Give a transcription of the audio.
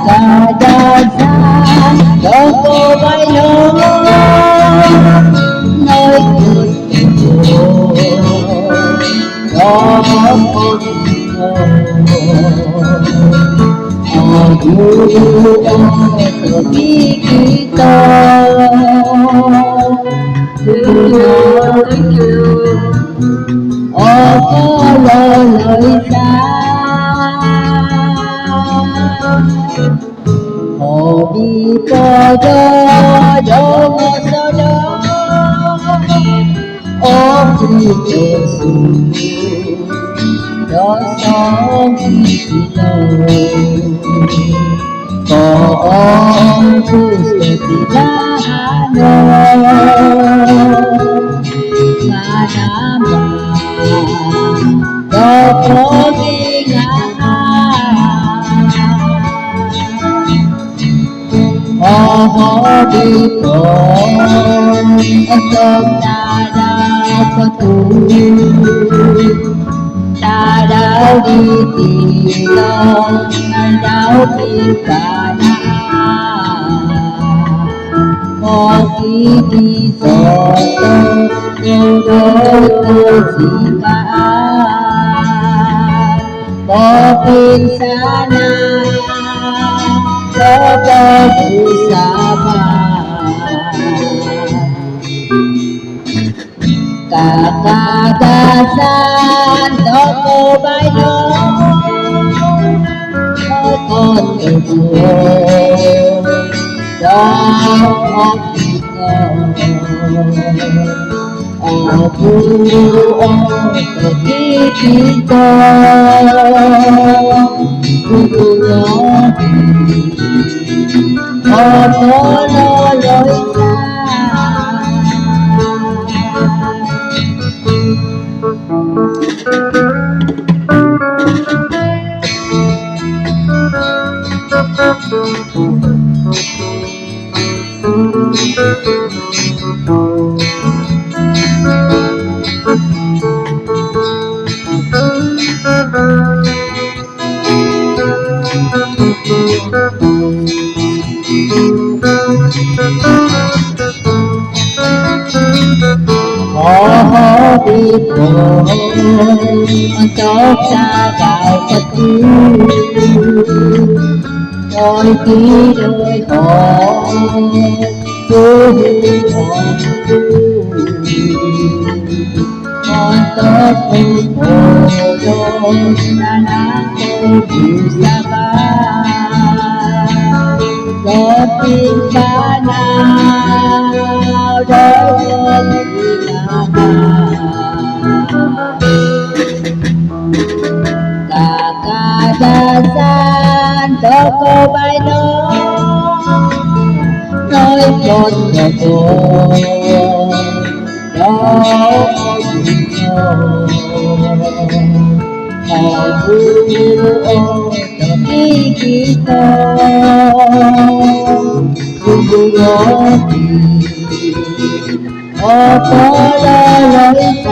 kadalasan ako ba'y no'y gusto kapag ako ang pagkikita. Thank you. Ako laloy sa hobi ko dodong sa dosong isilaw kung gusto tinahano manama hobi ko untuk tadaw ditilong tadaw pipana mokikisoto nudoto sikaan mopinsana bersama kakadasan toko bayo toko tubuh dong aku pergi kita hobi ko untuk tadaw tôi khi đời họ con tốt không khổ đôi đã tôi chịu xa ba có tin ba nào đôi kakadasan toko bay nói con nhà tôi đó aku tapi kita tunggu roti apa lalai